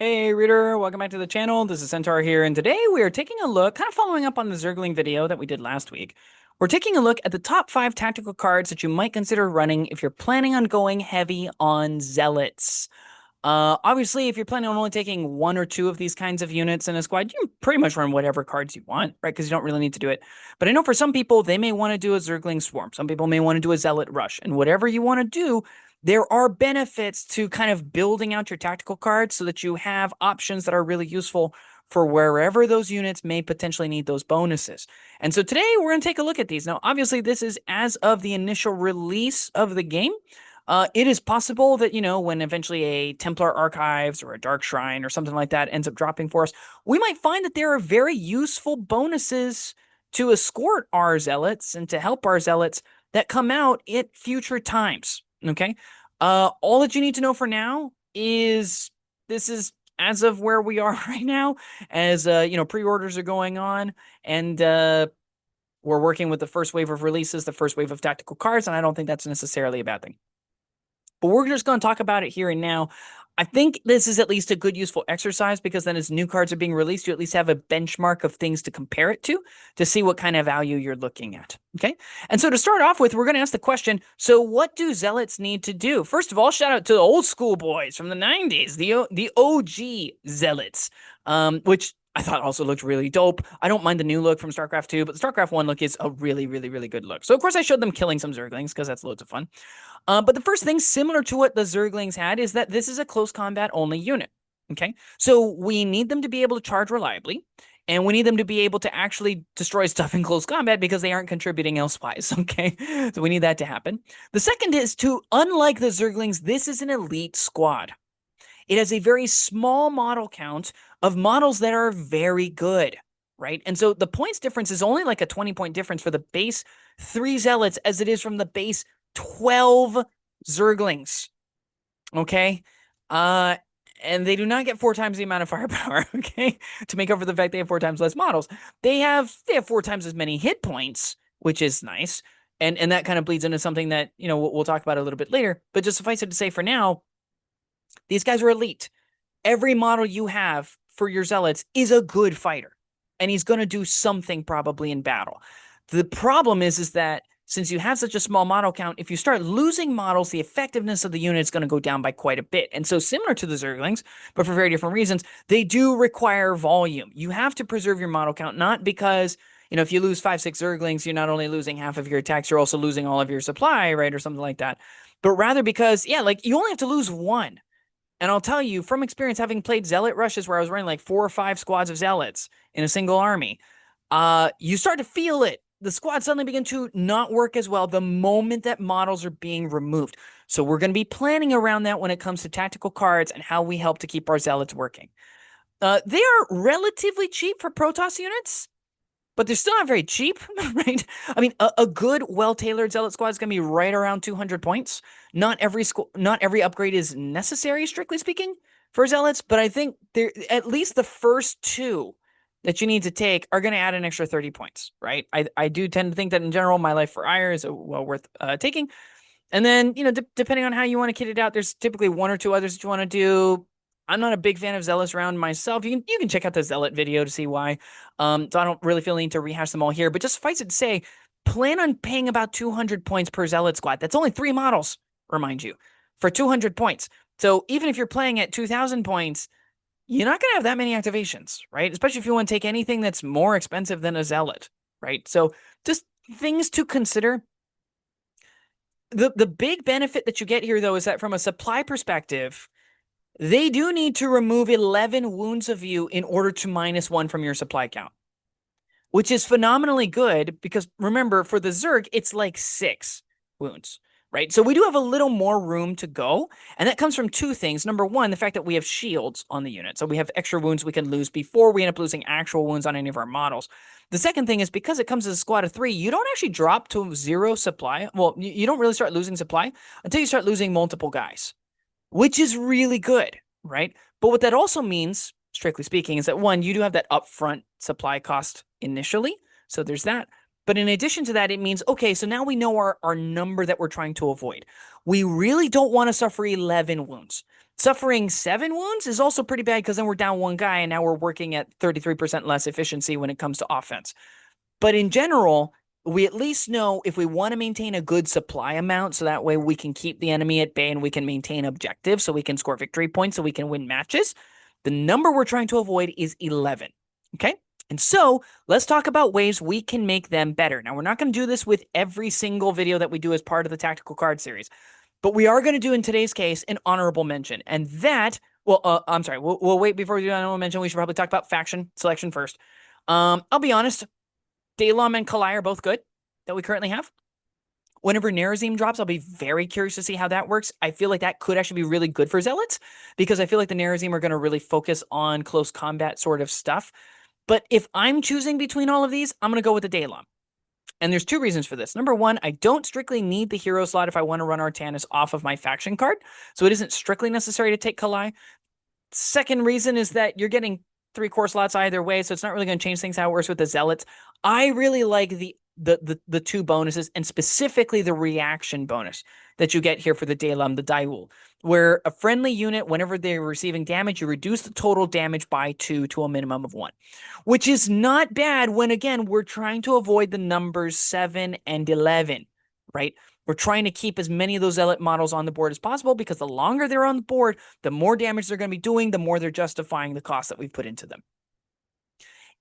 Hey reader, welcome back to the channel. This is Centaur here, and today we are taking a look, kind of following up on the Zergling video that we did last week. We're taking a look at the top 5 tactical cards that you might consider running if you're planning on going heavy on Zealots. Obviously, if you're planning on only taking 1 or 2 of these kinds of units in a squad, you can pretty much run whatever cards you want, right? Because you don't really need to do it. But I know for some people, they may want to do a Zergling Swarm. Some people may want to do a Zealot Rush. And whatever you want to do, there are benefits to kind of building out your tactical cards so that you have options that are really useful for wherever those units may potentially need those bonuses. And so today we're going to take a look at these. Now, obviously, this is as of the initial release of the game. It is possible that, when eventually a Templar Archives or a Dark Shrine or something like that ends up dropping for us, we might find that there are very useful bonuses to escort our Zealots and to help our Zealots that come out at future times. Okay? All that you need to know for now is this is as of where we are right now, as, pre-orders are going on, and we're working with the first wave of releases, the first wave of tactical cards, and I don't think that's necessarily a bad thing. But we're just going to talk about it here and now. I think this is at least a good, useful exercise because then as new cards are being released, you at least have a benchmark of things to compare it to see what kind of value you're looking at, okay? And so to start off with, we're going to ask the question, so what do Zealots need to do? First of all, shout out to the old school boys from the 90s, the OG Zealots, which I thought also looked really dope. I don't mind the new look from Starcraft 2, but the Starcraft 1 look is a really, really, really good look. So, of course, I showed them killing some Zerglings because that's loads of fun. But the first thing, similar to what the Zerglings had, is that this is a close combat only unit. Okay, so we need them to be able to charge reliably, and we need them to be able to actually destroy stuff in close combat because they aren't contributing elsewise. Okay, so we need that to happen. The second is to, unlike the Zerglings, this is an elite squad. It has a very small model count of models that are very good, right? And so the points difference is only like a 20-point difference for the base 3 Zealots as it is from the base 12 Zerglings. Okay? And they do not get 4 times the amount of firepower, okay? To make up for the fact they have 4 times less models. They have 4 times as many hit points, which is nice. And that kind of bleeds into something that, we'll talk about a little bit later. But just suffice it to say for now, these guys are elite. Every model you have for your Zealots is a good fighter. And he's going to do something probably in battle. The problem is that since you have such a small model count, if you start losing models, the effectiveness of the unit is going to go down by quite a bit. And so similar to the Zerglings, but for very different reasons, they do require volume. You have to preserve your model count, not because, if you lose 5, 6 Zerglings, you're not only losing half of your attacks, you're also losing all of your supply, right? Or something like that. But rather because, you only have to lose 1. And I'll tell you, from experience, having played Zealot rushes where I was running like 4 or 5 squads of Zealots in a single army, you start to feel it. The squads suddenly begin to not work as well the moment that models are being removed. So we're going to be planning around that when it comes to tactical cards and how we help to keep our Zealots working. They are relatively cheap for Protoss units, but they're still not very cheap, right? I mean, a good, well-tailored Zealot squad is going to be right around 200 points. Not every upgrade is necessary, strictly speaking, for Zealots, but I think at least the first 2 that you need to take are going to add an extra 30 points, right? I do tend to think that in general, My Life for Ire is well worth taking. And then, depending on how you want to kit it out, there's typically 1 or 2 others that you want to do. I'm not a big fan of Zealous round myself. You can check out the Zealot video to see why. So I don't really feel the need to rehash them all here, but just suffice it to say, plan on paying about 200 points per Zealot squad. That's only 3 models, remind you, for 200 points. So even if you're playing at 2,000 points, you're not going to have that many activations, right? Especially if you want to take anything that's more expensive than a Zealot, right? So just things to consider. The big benefit that you get here, though, is that from a supply perspective, they do need to remove 11 wounds of you in order to -1 from your supply count, which is phenomenally good because, remember, for the Zerg, it's like 6 wounds, right? So we do have a little more room to go, and that comes from 2 things. Number 1, the fact that we have shields on the unit, so we have extra wounds we can lose before we end up losing actual wounds on any of our models. The second thing is because it comes as a squad of 3, you don't actually drop to 0 supply. Well, you don't really start losing supply until you start losing multiple guys, which is really good, right? But what that also means, strictly speaking, is that 1, you do have that upfront supply cost initially. So there's that. But in addition to that, it means, okay, so now we know our number that we're trying to avoid. We really don't want to suffer 11 wounds. Suffering 7 wounds is also pretty bad because then we're down 1 guy and now we're working at 33% less efficiency when it comes to offense. But in general, we at least know if we want to maintain a good supply amount, so that way we can keep the enemy at bay and we can maintain objectives, so we can score victory points, so we can win matches. The number we're trying to avoid is 11. Okay? And so let's talk about ways we can make them better. Now, we're not going to do this with every single video that we do as part of the tactical card series, but we are going to do in today's case an honorable mention. And that, well, I'm sorry, we'll wait before we do an honorable mention. We should probably talk about faction selection first. I'll be honest, Daylom and Kalai are both good that we currently have. Whenever Nerazim drops, I'll be very curious to see how that works. I feel like that could actually be really good for Zealots, because I feel like the Nerazim are going to really focus on close combat sort of stuff. But if I'm choosing between all of these, I'm going to go with the Daylom. And there's 2 reasons for this. Number 1, I don't strictly need the hero slot if I want to run Artanis off of my faction card, so it isn't strictly necessary to take Kalai. Second reason is that you're getting 3 core slots either way, so it's not really going to change things how it works with the Zealots. I really like the 2 bonuses, and specifically the reaction bonus that you get here for the Daylum, the Daewul, where a friendly unit, whenever they're receiving damage, you reduce the total damage by 2 to a minimum of 1, which is not bad when, again, we're trying to avoid the numbers 7 and 11, right? We're trying to keep as many of those Zealot models on the board as possible, because the longer they're on the board, the more damage they're going to be doing, the more they're justifying the cost that we've put into them.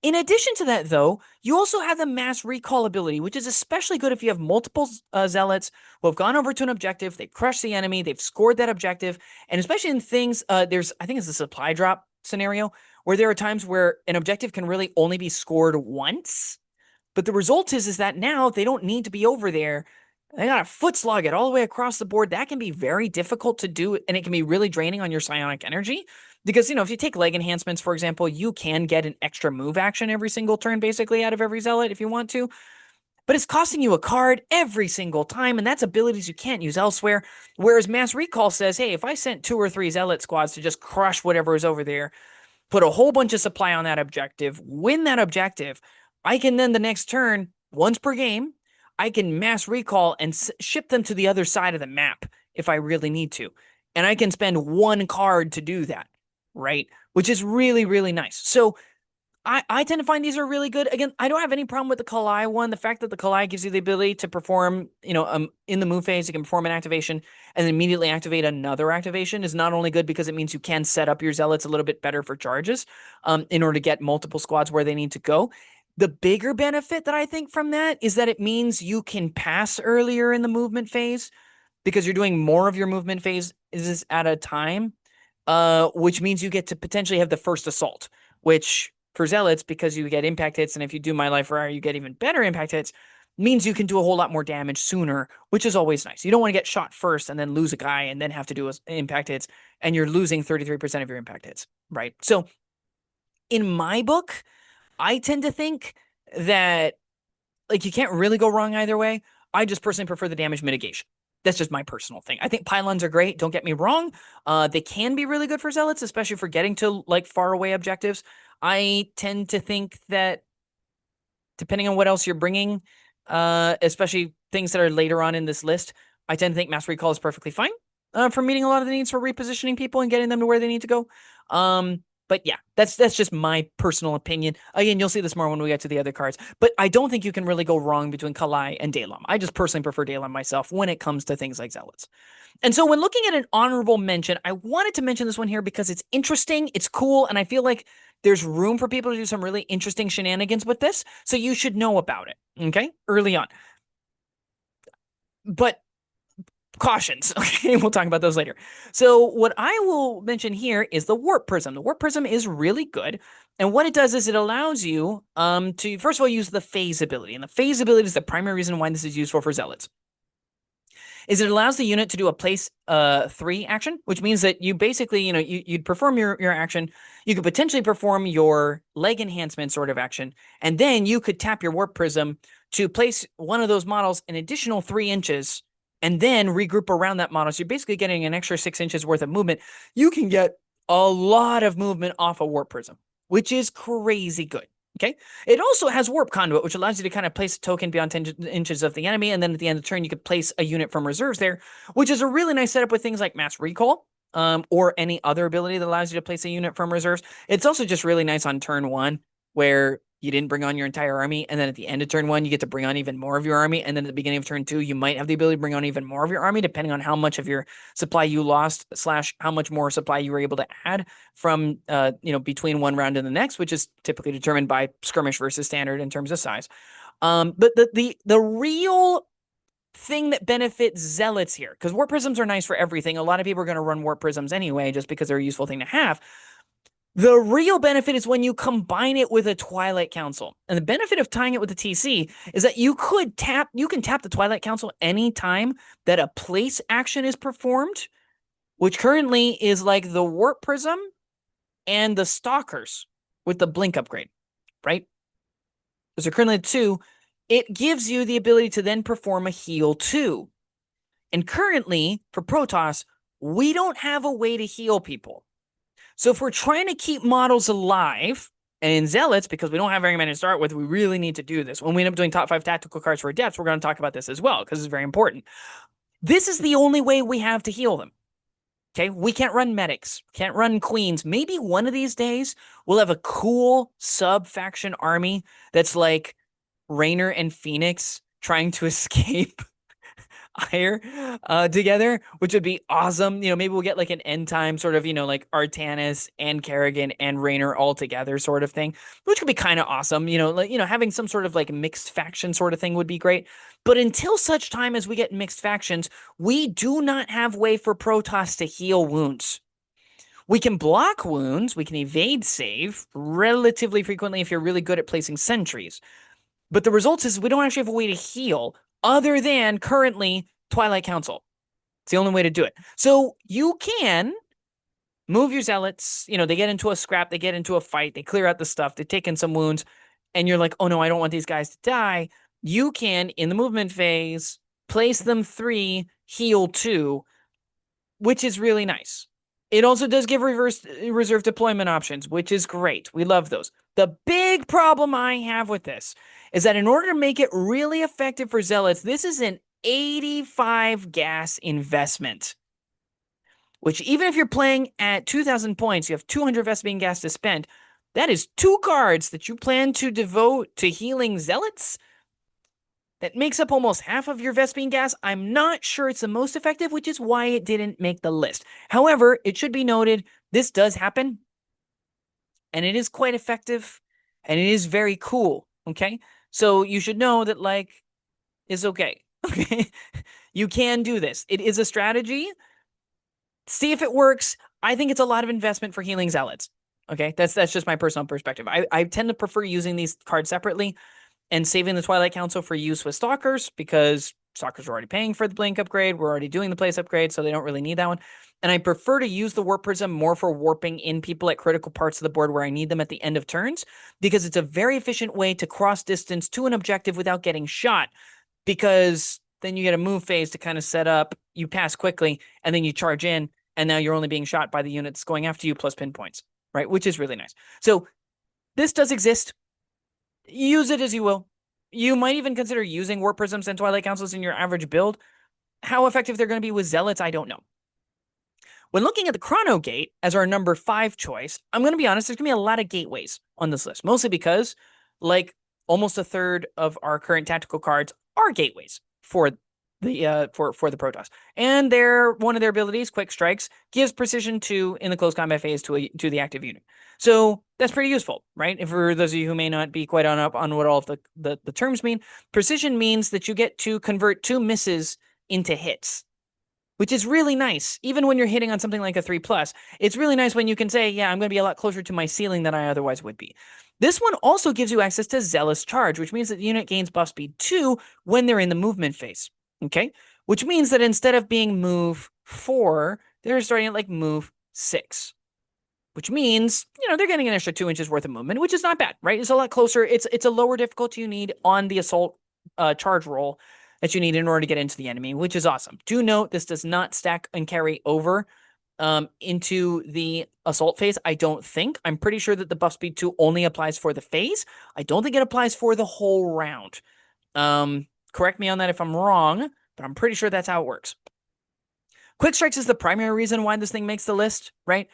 In addition to that, though, you also have the mass recall ability, which is especially good if you have multiple Zealots who have gone over to an objective, they've crushed the enemy, they've scored that objective, and especially in things, I think it's a supply drop scenario, where there are times where an objective can really only be scored once, but the result is that now they don't need to be over there. They got to foot slog it all the way across the board. That can be very difficult to do, and it can be really draining on your psionic energy. Because, if you take leg enhancements, for example, you can get an extra move action every single turn, basically, out of every Zealot if you want to. But it's costing you a card every single time, and that's abilities you can't use elsewhere. Whereas Mass Recall says, hey, if I sent 2 or 3 Zealot squads to just crush whatever is over there, put a whole bunch of supply on that objective, win that objective, I can then the next turn, once per game, I can Mass Recall and ship them to the other side of the map if I really need to. And I can spend 1 card to do that. Right? Which is really, really nice. So I tend to find these are really good. Again, I don't have any problem with the Kalai one. The fact that the Kalai gives you the ability to perform, in the move phase, you can perform an activation and then immediately activate another activation is not only good because it means you can set up your Zealots a little bit better for charges in order to get multiple squads where they need to go. The bigger benefit that I think from that is that it means you can pass earlier in the movement phase because you're doing more of your movement phase is at a time. Which means you get to potentially have the first assault, which for Zealots, because you get impact hits, and if you do My Life Rare, you get even better impact hits, means you can do a whole lot more damage sooner, which is always nice. You don't want to get shot first and then lose a guy and then have to do impact hits, and you're losing 33% of your impact hits, right? So in my book, I tend to think that you can't really go wrong either way. I just personally prefer the damage mitigation. That's just my personal thing. I think pylons are great. Don't get me wrong. They can be really good for Zealots, especially for getting to far away objectives. I tend to think that depending on what else you're bringing, especially things that are later on in this list, I tend to think Mass Recall is perfectly fine for meeting a lot of the needs for repositioning people and getting them to where they need to go. But yeah, that's just my personal opinion. Again, you'll see this more when we get to the other cards. But I don't think you can really go wrong between Kalai and Daylum. I just personally prefer Daylum myself when it comes to things like Zealots. And so when looking at an honorable mention, I wanted to mention this one here because it's interesting, it's cool, and I feel like there's room for people to do some really interesting shenanigans with this, so you should know about it, okay, early on. But cautions, okay? We'll talk about those later. So what I will mention here is the Warp Prism. The Warp Prism is really good, and what it does is it allows you to, first of all, use the Phase ability, and the Phase ability is the primary reason why this is useful for Zealots. Is it allows the unit to do a place 3 action, which means that you basically, you'd perform your action, you could potentially perform your leg enhancement sort of action, and then you could tap your Warp Prism to place one of those models an additional 3 inches and then regroup around that model. So you're basically getting an extra 6 inches worth of movement. You can get a lot of movement off a Warp Prism, which is crazy good. Okay. It also has Warp Conduit, which allows you to kind of place a token beyond 10 inches of the enemy. And then at the end of the turn, you could place a unit from reserves there, which is a really nice setup with things like Mass Recall. or any other ability that allows you to place a unit from reserves. It's also just really nice on turn 1 where you didn't bring on your entire army, and then at the end of turn 1, you get to bring on even more of your army, and then at the beginning of turn 2, you might have the ability to bring on even more of your army, depending on how much of your supply you lost / how much more supply you were able to add from, between one round and the next, which is typically determined by skirmish versus standard in terms of size. But the real thing that benefits zealots here, because warp prisms are nice for everything. A lot of people are going to run warp prisms anyway, just because they're a useful thing to have. The real benefit is when you combine it with a Twilight Council. And the benefit of tying it with the TC is that you can tap the Twilight Council anytime that a place action is performed, which currently is like the Warp Prism and the Stalkers with the Blink upgrade, right? Those are currently the two. It gives you the ability to then perform a heal too. And currently, for Protoss, we don't have a way to heal people. So if we're trying to keep models alive, and in Zealots, because we don't have very many to start with, we really need to do this. When we end up doing top 5 tactical cards for Adepts, we're going to talk about this as well, because it's very important. This is the only way we have to heal them. Okay, we can't run medics, can't run queens. Maybe one of these days we'll have a cool sub-faction army that's like Raynor and Phoenix trying to escape Ire together, which would be awesome. Maybe we'll get like an end time sort of, like Artanis and Kerrigan and Raynor all together sort of thing, which could be kind of awesome. Having some sort of like mixed faction sort of thing would be great. But until such time as we get mixed factions, we do not have way for Protoss to heal wounds. We can block wounds, we can evade save relatively frequently if you're really good at placing sentries. But the result is we don't actually have a way to heal other than currently Twilight Council. It's the only way to do it. So you can move your zealots. They get into a scrap, they get into a fight, they clear out the stuff, they take in some wounds, and you're like, oh no, I don't want these guys to die. You can, in the movement phase, place them 3, heal 2, which is really nice. It also does give reserve deployment options, which is great. We love those. The big problem I have with this is that in order to make it really effective for Zealots, this is an 85 gas investment, which even if you're playing at 2,000 points, you have 200 Vespene gas to spend. That is 2 cards that you plan to devote to healing Zealots. That makes up almost half of your Vespene gas. I'm not sure it's the most effective, which is why it didn't make the list. However, it should be noted, this does happen, and it is quite effective, and it is very cool, okay? So you should know that, like, it's okay, okay? You can do this. It is a strategy. See if it works. I think it's a lot of investment for healing Zealots, okay? That's just my personal perspective. I tend to prefer using these cards separately and saving the Twilight Council for use with Stalkers, because Stalkers are already paying for the Blink upgrade. We're already doing the place upgrade, so they don't really need that one. And I prefer to use the Warp Prism more for warping in people at critical parts of the board where I need them at the end of turns, because it's a very efficient way to cross distance to an objective without getting shot, because then you get a move phase to kind of set up, you pass quickly, and then you charge in, and now you're only being shot by the units going after you plus pinpoints, right? Which is really nice. So this does exist. Use it as you will. You might even consider using Warp Prisms and Twilight Councils in your average build. How effective they're going to be with Zealots, I don't know. When looking at the Chrono Gate as our number 5 choice, I'm going to be honest, there's going to be a lot of gateways on this list, mostly because, like, almost a third of our current tactical cards are gateways for the for the Protoss. And one of their abilities, Quick Strikes, gives precision 2 in the close combat phase to the active unit. So that's pretty useful, right? And for those of you who may not be quite on up on what all of the terms mean, precision means that you get to convert 2 misses into hits, which is really nice. Even when you're hitting on something like a 3+, it's really nice when you can say, yeah, I'm going to be a lot closer to my ceiling than I otherwise would be. This one also gives you access to Zealous Charge, which means that the unit gains buff speed 2 when they're in the movement phase. Okay, which means that instead of being move 4, they're starting at like move 6, which means, they're getting an extra 2 inches worth of movement, which is not bad, right? It's a lot closer. It's a lower difficulty you need on the assault charge roll that you need in order to get into the enemy, which is awesome. Do note this does not stack and carry over into the assault phase. I don't think. I'm pretty sure that the buff speed 2 only applies for the phase. I don't think it applies for the whole round. Correct me on that if I'm wrong, but I'm pretty sure that's how it works. Quick strikes is the primary reason why this thing makes the list, right?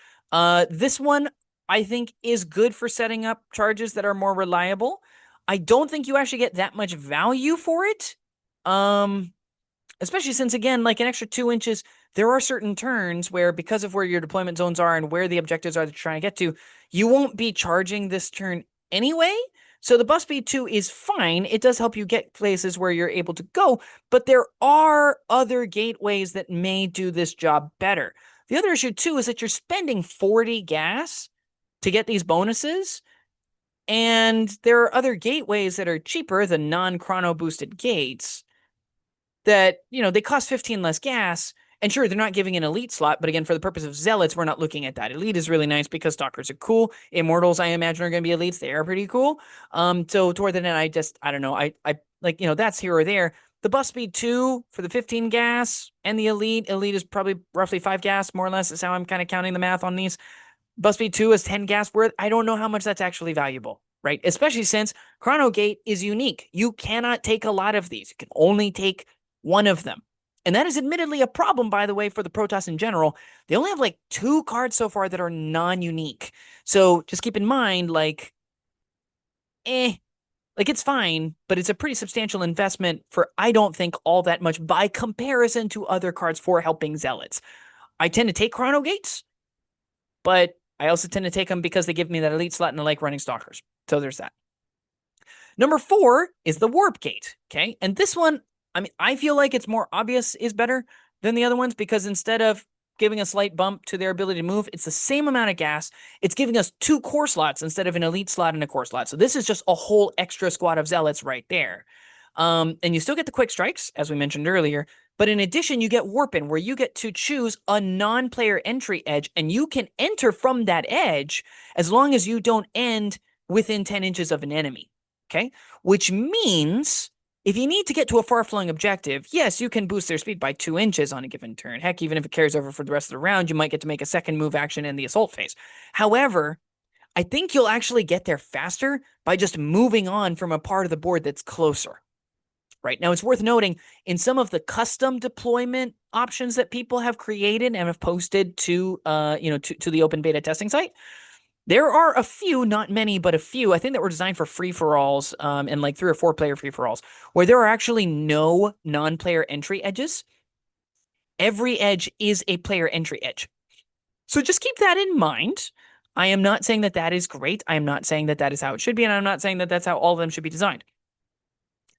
This one I think is good for setting up charges that are more reliable. I don't think you actually get that much value for it. Especially since, again, like an extra 2 inches, there are certain turns where, because of where your deployment zones are and where the objectives are that you're trying to get to, you won't be charging this turn anyway. So the bus speed 2 is fine. It does help you get places where you're able to go, but there are other gateways that may do this job better. The other issue, too, is that you're spending 40 gas to get these bonuses, and there are other gateways that are cheaper, the non-chrono boosted gates, that, they cost 15 less gas. And sure, they're not giving an elite slot, but again, for the purpose of zealots, we're not looking at that. Elite is really nice because stalkers are cool. Immortals, I imagine, are going to be elites. They are pretty cool. So toward the end, I don't know. I like, that's here or there. The bus speed 2 for the 15 gas and the elite is probably roughly 5 gas, more or less, is how I'm kind of counting the math on these. Bus speed 2 is 10 gas worth. I don't know how much that's actually valuable, right? Especially since Chrono Gate is unique. You cannot take a lot of these. You can only take one of them. And that is admittedly a problem, by the way, for the Protoss in general. They only have like 2 cards so far that are non-unique. So just keep in mind, it's fine, but it's a pretty substantial investment for, I don't think, all that much by comparison to other cards for helping zealots. I tend to take Chrono Gates, but I also tend to take them because they give me that elite slot and I like running stalkers. So there's that. Number 4 is the warp gate. Okay. And this one, I feel like it's more obvious is better than the other ones, because instead of giving a slight bump to their ability to move, it's the same amount of gas. It's giving us 2 core slots instead of an elite slot and a core slot. So this is just a whole extra squad of zealots right there. And you still get the quick strikes, as we mentioned earlier, but in addition, you get warping, where you get to choose a non-player entry edge, and you can enter from that edge as long as you don't end within 10 inches of an enemy. Okay? Which means if you need to get to a far-flung objective, yes, you can boost their speed by 2 inches on a given turn. Heck, even if it carries over for the rest of the round, you might get to make a second move action in the assault phase. However, I think you'll actually get there faster by just moving on from a part of the board that's closer. Right now, it's worth noting, in some of the custom deployment options that people have created and have posted to the open beta testing site, there are a few, not many, but a few, I think, that were designed for free-for-alls, and like 3 or 4 player free-for-alls, where there are actually no non-player entry edges. Every edge is a player entry edge. So just keep that in mind. I am not saying that that is great. I am not saying that that is how it should be, and I'm not saying that that's how all of them should be designed.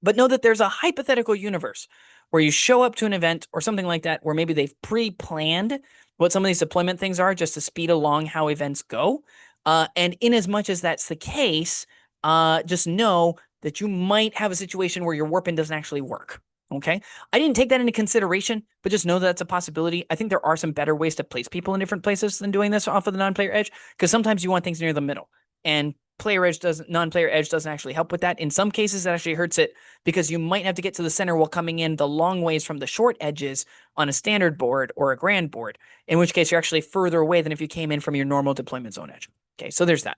But know that there's a hypothetical universe where you show up to an event or something like that, where maybe they've pre-planned what some of these deployment things are just to speed along how events go. And in as much as that's the case, just know that you might have a situation where your warping doesn't actually work. Okay. I didn't take that into consideration, but just know that that's a possibility. I think there are some better ways to place people in different places than doing this off of the non-player edge, because sometimes you want things near the middle, and non-player edge doesn't actually help with that. In some cases, it actually hurts it, because you might have to get to the center while coming in the long ways from the short edges on a standard board or a grand board, in which case you're actually further away than if you came in from your normal deployment zone edge. Okay, so there's that.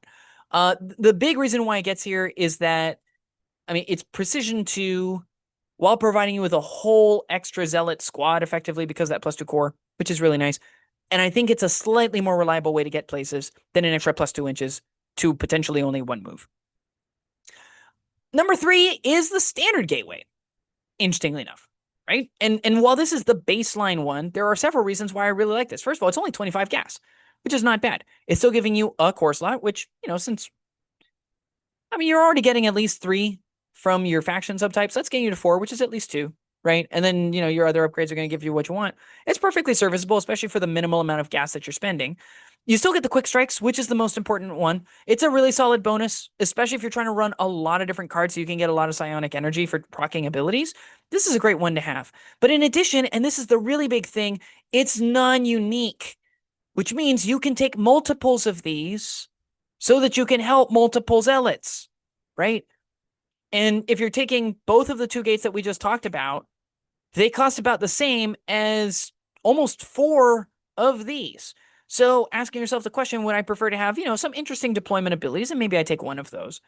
The big reason why it gets here is that, it's precision 2 while providing you with a whole extra zealot squad effectively, because of that +2 core, which is really nice. And I think it's a slightly more reliable way to get places than an extra +2 inches to potentially only 1 move. Number 3 is the standard gateway, interestingly enough, right? And while this is the baseline one, there are several reasons why I really like this. First of all, it's only 25 gas, which is not bad. It's still giving you a core slot, which, since, you're already getting at least 3 from your faction subtypes, that's getting you to 4, which is at least 2, right? And then, your other upgrades are going to give you what you want. It's perfectly serviceable, especially for the minimal amount of gas that you're spending. You still get the quick strikes, which is the most important one. It's a really solid bonus, especially if you're trying to run a lot of different cards so you can get a lot of psionic energy for proccing abilities. This is a great one to have. But in addition, and this is the really big thing, it's non-unique, which means you can take multiples of these so that you can help multiple zealots, right? And if you're taking both of the 2 gates that we just talked about, they cost about the same as almost 4 of these. So asking yourself the question, would I prefer to have, some interesting deployment abilities, and maybe I take one of those,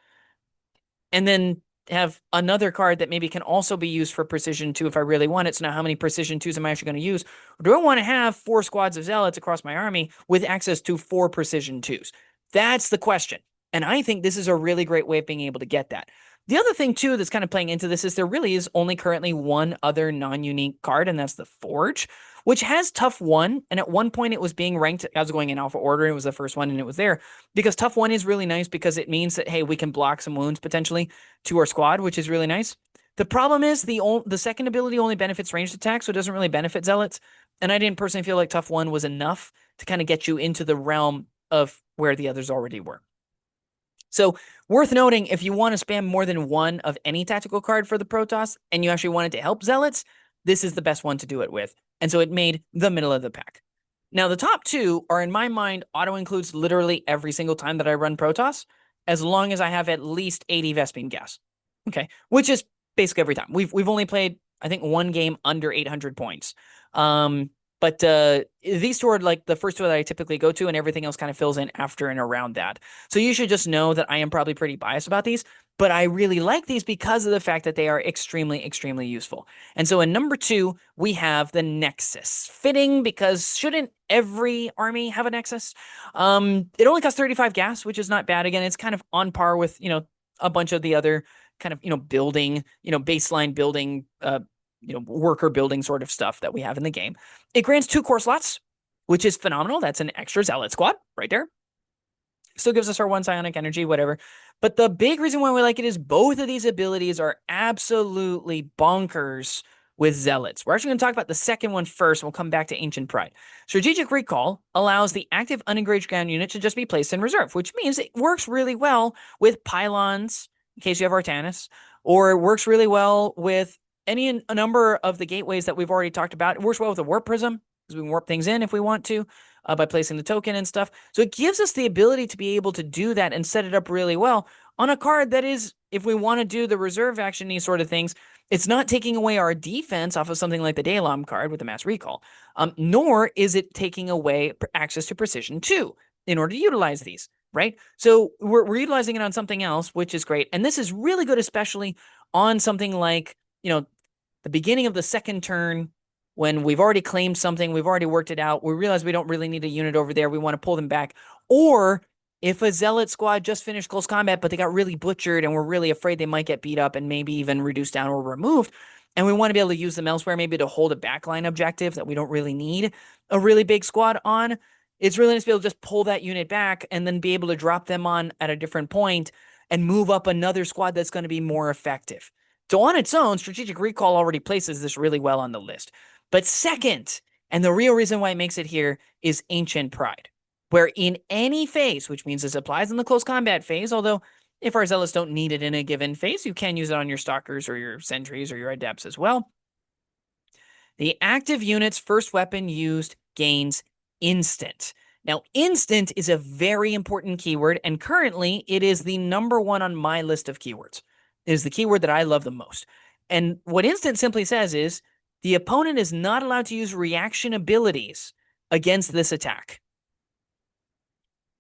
and then have another card that maybe can also be used for precision 2 if I really want it. So now how many precision 2s am I actually going to use? Or do I want to have 4 squads of zealots across my army with access to 4 precision 2s? That's the question. And I think this is a really great way of being able to get that. The other thing, too, that's kind of playing into this is there really is only currently one other non-unique card, and that's the Forge, which has Tough 1. And at one point, it was being ranked. I was going in alpha order. It was the first one, and it was there. Because Tough 1 is really nice because it means that, hey, we can block some wounds potentially to our squad, which is really nice. The problem is the second ability only benefits ranged attacks, so it doesn't really benefit Zealots. And I didn't personally feel like Tough 1 was enough to kind of get you into the realm of where the others already were. So worth noting, if you want to spam more than one of any tactical card for the Protoss, and you actually wanted to help Zealots, this is the best one to do it with. And so it made the middle of the pack. Now, the top 2 are, in my mind, auto-includes literally every single time that I run Protoss, as long as I have at least 80 Vespene gas. Okay, which is basically every time. We've only played, I think, one game under 800 points. But these 2 are like the first 2 that I typically go to, and everything else kind of fills in after and around that. So you should just know that I am probably pretty biased about these, but I really like these because of the fact that they are extremely, extremely useful. And so in number 2, we have the Nexus. Fitting, because shouldn't every army have a Nexus? It only costs 35 gas, which is not bad. Again, it's kind of on par with, a bunch of the other kind of, building, baseline building, worker building sort of stuff that we have in the game. It grants 2 core slots, which is phenomenal. That's an extra zealot squad right there. Still gives us our 1 psionic energy, whatever. But the big reason why we like it is both of these abilities are absolutely bonkers with zealots. We're actually going to talk about the second one first, and we'll come back to Ancient Pride. Strategic Recall allows the active unengaged ground unit to just be placed in reserve, which means it works really well with pylons, in case you have Artanis, or it works really well with a number of the gateways that we've already talked about. It works well with a warp prism, because we can warp things in if we want to, by placing the token and stuff. So it gives us the ability to be able to do that and set it up really well on a card that is, if we want to do the reserve action, these sort of things, it's not taking away our defense off of something like the Daylom card with the mass recall, nor is it taking away access to precision 2 in order to utilize these, right? So we're utilizing it on something else, which is great. And this is really good, especially on something like, the beginning of the second turn, when we've already claimed something, we've already worked it out, we realize we don't really need a unit over there, we want to pull them back. Or if a zealot squad just finished close combat, but they got really butchered and we're really afraid they might get beat up and maybe even reduced down or removed, and we want to be able to use them elsewhere, maybe to hold a backline objective that we don't really need a really big squad on, it's really nice to be able to just pull that unit back and then be able to drop them on at a different point and move up another squad that's going to be more effective. So on its own, Strategic Recall already places this really well on the list. But second, and the real reason why it makes it here, is Ancient Pride, where in any phase, which means this applies in the close combat phase, although if our Zealots don't need it in a given phase, you can use it on your Stalkers or your Sentries or your Adepts as well. The active unit's first weapon used gains instant. Now, instant is a very important keyword, and currently it is the number 1 on my list of keywords. It is the keyword that I love the most. And what instant simply says is, the opponent is not allowed to use reaction abilities against this attack.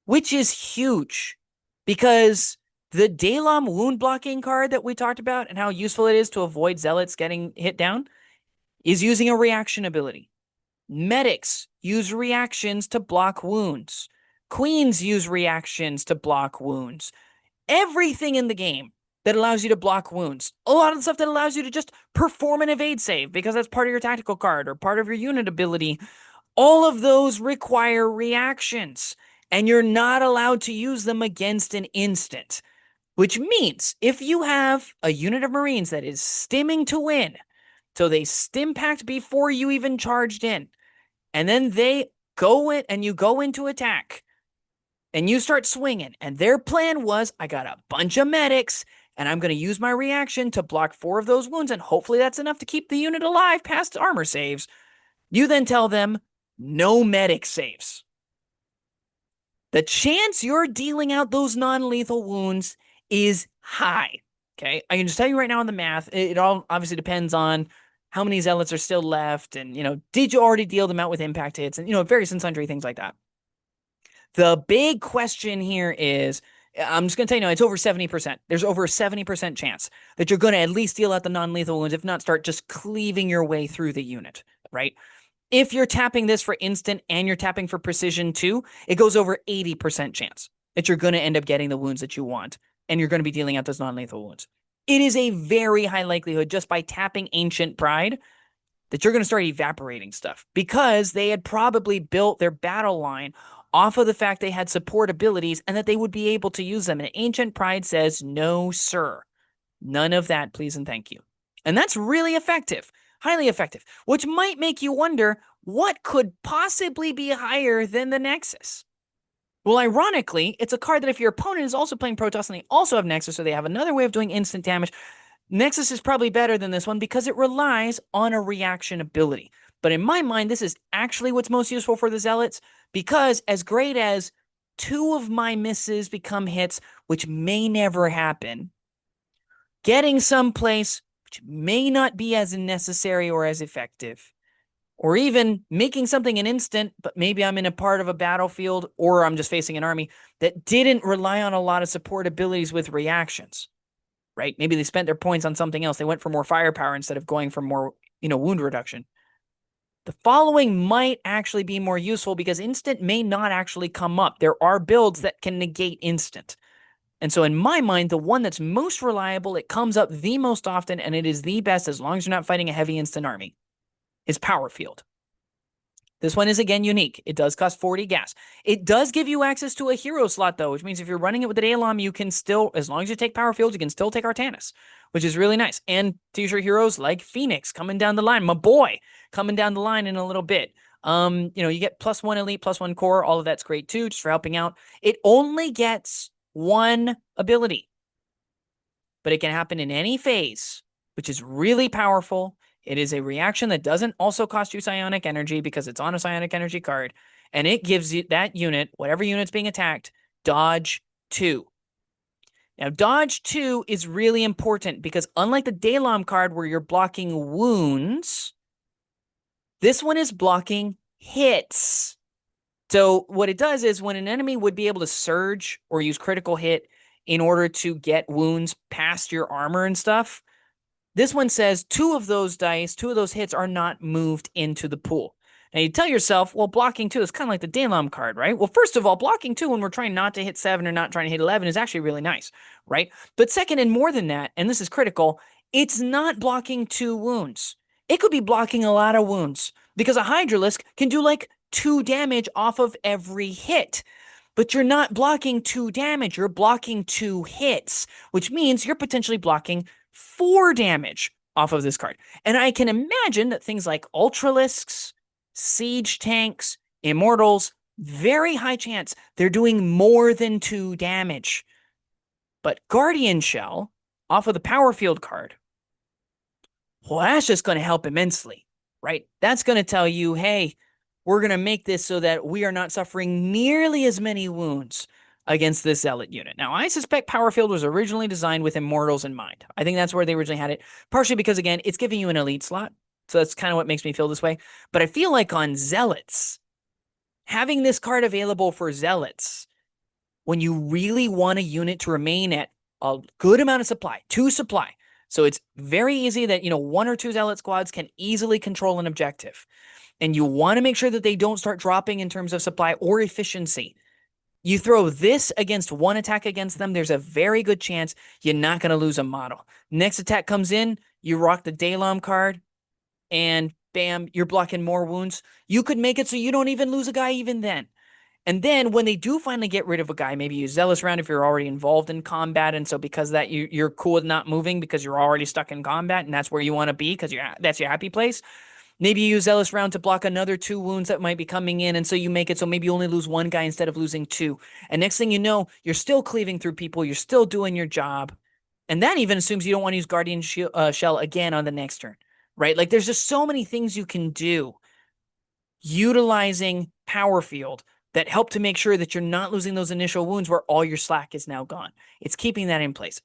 Which is huge, because the Daylom wound blocking card that we talked about and how useful it is to avoid zealots getting hit down is using a reaction ability. Medics use reactions to block wounds. Queens use reactions to block wounds. Everything in the game that allows you to block wounds. A lot of the stuff that allows you to just perform an evade save because that's part of your tactical card or part of your unit ability. All of those require reactions, and you're not allowed to use them against an instant. Which means if you have a unit of Marines that is stimming to win, so they stim packed before you even charged in, and then they go in and you go into attack, and you start swinging, and their plan was, I got a bunch of medics, and I'm going to use my reaction to block 4 of those wounds, and hopefully that's enough to keep the unit alive past armor saves. You then tell them, no medic saves. The chance you're dealing out those non-lethal wounds is high, okay? I can just tell you right now on the math, it all obviously depends on how many zealots are still left, and, did you already deal them out with impact hits, and, various and sundry things like that. The big question here is, I'm just going to tell you now, it's over 70%. There's over a 70% chance that you're going to at least deal out the non-lethal wounds, if not start just cleaving your way through the unit, right? If you're tapping this for instant and you're tapping for precision too, it goes over 80% chance that you're going to end up getting the wounds that you want, and you're going to be dealing out those non-lethal wounds. It is a very high likelihood just by tapping Ancient Pride that you're going to start evaporating stuff, because they had probably built their battle line off of the fact they had support abilities and that they would be able to use them. And Ancient Pride says, no, sir, none of that, please and thank you. And that's really effective, highly effective, which might make you wonder what could possibly be higher than the Nexus. Well, ironically, it's a card that if your opponent is also playing Protoss and they also have Nexus, so they have another way of doing instant damage, Nexus is probably better than this one because it relies on a reaction ability. But in my mind, this is actually what's most useful for the Zealots, because as great as 2 of my misses become hits, which may never happen, getting someplace which may not be as necessary or as effective, or even making something an instant, but maybe I'm in a part of a battlefield or I'm just facing an army that didn't rely on a lot of support abilities with reactions, right? Maybe they spent their points on something else. They went for more firepower instead of going for more, wound reduction. The following might actually be more useful because instant may not actually come up. There are builds that can negate instant. And so in my mind, the one that's most reliable, it comes up the most often, and it is the best as long as you're not fighting a heavy instant army, is Power Field. This one is, again, unique. It does cost 40 gas. It does give you access to a hero slot, though, which means if you're running it with the Daylom, you can still, as long as you take Power Field, you can still take Artanis, which is really nice. And future heroes like Phoenix coming down the line, my boy, coming down the line in a little bit. You get +1 elite, +1 core. All of that's great, too, just for helping out. It only gets 1 ability, but it can happen in any phase, which is really powerful. It is a reaction that doesn't also cost you psionic energy because it's on a psionic energy card, and it gives you that unit, whatever unit's being attacked, dodge 2. Now, dodge 2 is really important because unlike the Daylom card where you're blocking wounds, this one is blocking hits. So what it does is when an enemy would be able to surge or use critical hit in order to get wounds past your armor and stuff, this one says 2 of those dice, 2 of those hits are not moved into the pool. Now you tell yourself, well, blocking 2 is kind of like the Daylom card, right? Well, first of all, blocking 2 when we're trying not to hit 7 or not trying to hit 11 is actually really nice, right? But second, and more than that, and this is critical, it's not blocking 2 wounds. It could be blocking a lot of wounds because a Hydralisk can do like 2 damage off of every hit. But you're not blocking 2 damage, you're blocking 2 hits, which means you're potentially blocking 4 damage off of this card. And I can imagine that things like Ultralisks, Siege Tanks, Immortals, very high chance they're doing more than 2 damage. But Guardian Shell, off of the Power Field card, well, that's just going to help immensely, right? That's going to tell you, hey, we're going to make this so that we are not suffering nearly as many wounds against this Zealot unit. Now, I suspect Power Field was originally designed with Immortals in mind. I think that's where they originally had it, partially because, again, it's giving you an elite slot. So that's kind of what makes me feel this way. But I feel like on Zealots, having this card available for Zealots, when you really want a unit to remain at a good amount of supply, 2 supply. So it's very easy that, 1 or 2 Zealot squads can easily control an objective. And you want to make sure that they don't start dropping in terms of supply or efficiency. You throw this against 1 attack against them, there's a very good chance you're not going to lose a model. Next attack comes in, you rock the Daylom card, and bam, you're blocking more wounds. You could make it so you don't even lose a guy even then. And then when they do finally get rid of a guy, maybe you Zealous round if you're already involved in combat, and so because of that you're cool with not moving because you're already stuck in combat, and that's where you want to be because that's your happy place. Maybe you use Zealous round to block another 2 wounds that might be coming in, and so you make it so maybe you only lose 1 guy instead of losing 2. And next thing you know, you're still cleaving through people, you're still doing your job. And that even assumes you don't want to use Guardian Shell again on the next turn, right? Like, there's just so many things you can do utilizing Power Field that help to make sure that you're not losing those initial wounds where all your slack is now gone. It's keeping that in place.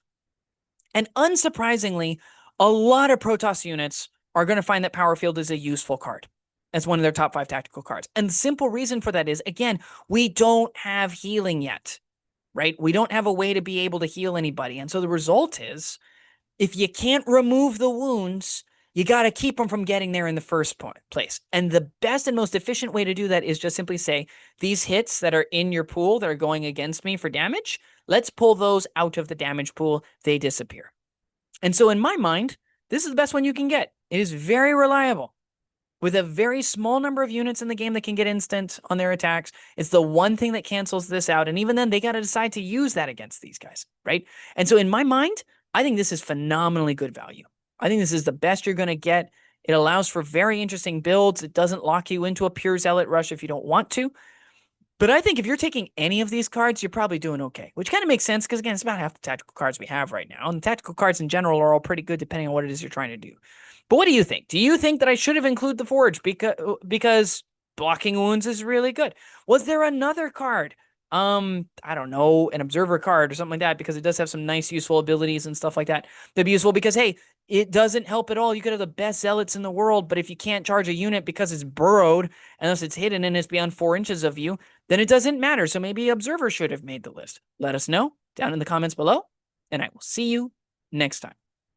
And unsurprisingly, a lot of Protoss units are going to find that Power Field is a useful card as one of their top 5 tactical cards. And the simple reason for that is, again, we don't have healing yet. right? We don't have a way to be able to heal anybody. And so the result is, if you can't remove the wounds, you got to keep them from getting there in the first place. And the best and most efficient way to do that is just simply say, these hits that are in your pool that are going against me for damage, let's pull those out of the damage pool. They disappear. And so in my mind, this is the best one you can get. It is very reliable. With a very small number of units in the game that can get instant on their attacks, it's the one thing that cancels this out. And even then, they got to decide to use that against these guys, right? And so in my mind, I think this is phenomenally good value. I think this is the best you're going to get. It allows for very interesting builds. It doesn't lock you into a pure zealot rush if you don't want to. But I think if you're taking any of these cards, you're probably doing okay, which kind of makes sense because, again, it's about half the tactical cards we have right now. And the tactical cards in general are all pretty good depending on what it is you're trying to do. But what do you think? Do you think that I should have included the Forge because blocking wounds is really good? Was there another card? I don't know, an Observer card or something like that, because it does have some nice useful abilities and stuff like that. That'd be useful because, hey, it doesn't help at all. You could have the best zealots in the world, but if you can't charge a unit because it's burrowed, unless it's hidden and it's beyond 4 inches of you, then it doesn't matter. So maybe Observer should have made the list. Let us know down in the comments below, and I will see you next time.